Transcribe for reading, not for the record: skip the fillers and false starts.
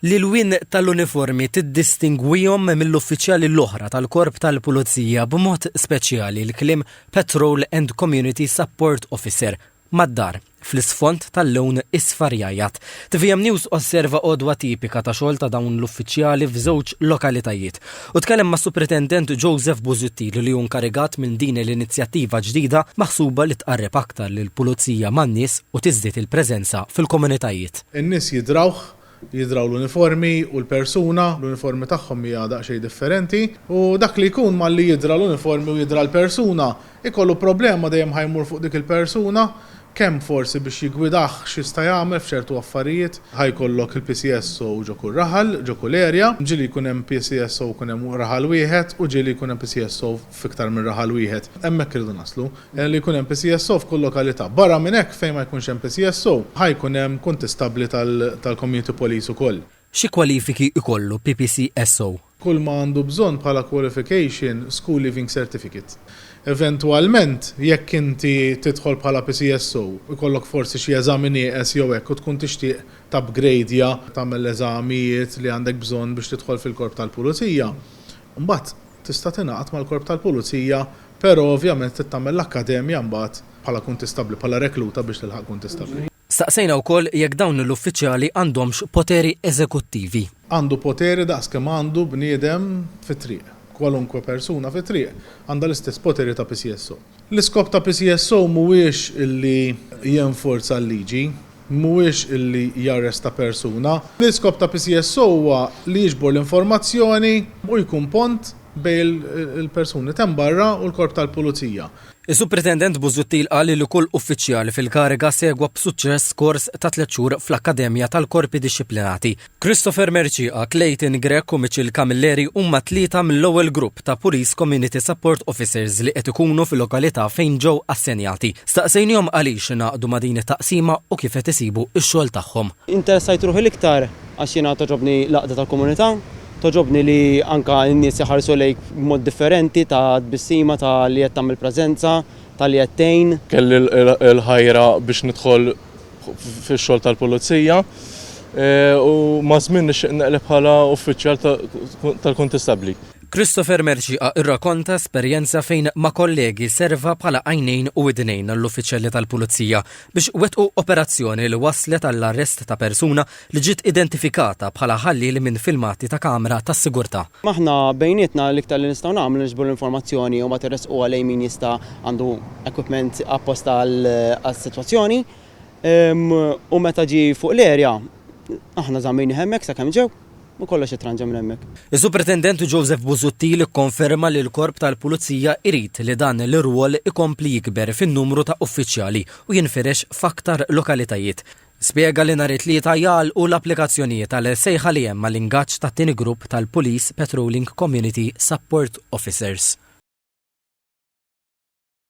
li l-win tal-uniformi tiddistingwihom mill-uffiċjali l-oħra tal-Korp tal-Pulizija b'mod speċjali l-kliem Patrol and Community Support Officer mad-dar fl-isfond tal-lewn isfarjajat. TVM News osserva għodwa tipika ta' xogħol ta' dawn l-uffiċjali f'żewġ lokalitajiet u tkellem ma' Superintendent Joseph Busuttil li hu nkarigat minn din l-inizjattiva ġdida maħsuba li tqarreb aktar lill-pulizija man-nies u tiżdied il-preżenza fil-komunitajiet. In-nies jidraw l-uniformi u l-uniformi tagħhom hija daqsxejn differenti u dak li jkun malli jidra l-uniformi u jidra l-persuna ikollu problema dejjem ħajmur fuq dik il-persuna kemm forsi biex jigwidaħ x'jista' jagħmel f'ċertu affarijiet ħajkollok il-PCSO ġo kull raħal, ġo kull area, ġieli jkun hemm PCSO jkun hemm raħal wieħed u ġieli jkun hemm PCSO f'iktar minn raħal wieħed. Hemmhekk irridu naslu li jkun hemm PCSO f'kull lokalità. Barra minn hekk fejn ma jkunx hemm PCSO ħajkun hemm kontistabbli tal-community police ukoll. Xi kwalifiki ikollu PPCSO? Kull ma għandu bżonn bħala qualification school living certificate. Eventualment, jekk inti tidħol bħala PCSO, ikollok forsi xi eżami nieqes jew hekk u tkun tixtieq t'upgradeja tagħmel eżamijiet li għandek bżonn biex tidħol fil-Korp tal-Pulizija. Mbagħad tista' tingħaqad mal-Korp tal-Pulizija, però ovvjament tagħmel l-akkademja mbagħad bħala kuntistabbli bħala rekluta biex tilħaq kuntistabbli. Staqsejna wkoll jekk dawn l-uffiċjali għandhomx poteri eżekuttivi. Għandu poteri daqskemm għandu bniedem fit-triq. Kwalunkwe persuna fit-triq għandha l-istess poteri ta' PCSO. L-iskop ta' PCSO mhuwiex illi jenforza l-liġi, mhuwiex illi jarresta persuna. L-iskop ta' PCSO huwa li jiġbor l-informazzjoni u jkun pont bejn il-persuni temm barra u l-Korp tal-Pulizija. Is-Superintendent Busuttil qal li kull uffiċjali fil-kariga segwa b'suċċess kors ta' 3 xhur fl-Akkademja tal-Korpi Dixxiplinati. Christopher Merċieqa, Clayton Grek u Mitchell Camilleri huma 3 mill-ewwel grupp ta' Police Community Support Officers li qed ikunu fil-lokalità fejn ġew assenjati. Staqsejnihom għaliex ingħaqdu ma' din it-taqsima u kif qed isibu x-xogħol tagħhom. Interessajt ruħi l-iktar għax jiena toġobni l-għaqda tal-komunità. Toġobni li anka n-nies jaħarsu lejk b'mod differenti ta' tbissima ta' li qed tagħmel preżenza, ta' li qed tgħin. Kelli l-ħajra biex nidħol fix-xogħol tal-pulizija u ma żmien nixtieq neqleb bħala uffiċjal tal-kontistabbli. Christopher Merċieqa irrakkonta esperjenza fejn ma' kollegi serva bħala għajnejn u widnejn għall-uffiċjali tal-Pulizija biex wettqu operazzjoni li waslet għall-arrest ta' persuna li ġiet identifikata bħala ħallil minn filmati ta' kamra tas-sigurtà. Aħna bejnietna l-iktar li nistgħu nagħmlu niġbru l-informazzjoni u ma terresqu għalej min jista' għandu equipment apposta għall-sitwazzjoni u meta ġi fuq l-erja aħna żammejni hemmhekk sakemm ġew. U kollox jitranġa minn hemmhekk. Is-Superintendent Joseph Busuttil ikkonferma li l-Korp tal-Pulizija irid li dan l-irwol ikompli jikber fin-numru ta' uffiċjali u jinfirex f'aktar lokalitajiet. Spjega li nhar it-tlieta jgħalqu l-applikazzjonijiet għal sejħa li hemm mal-ingaġġ tat-tieni grupp tal-Police Patrolling Community Support Officers.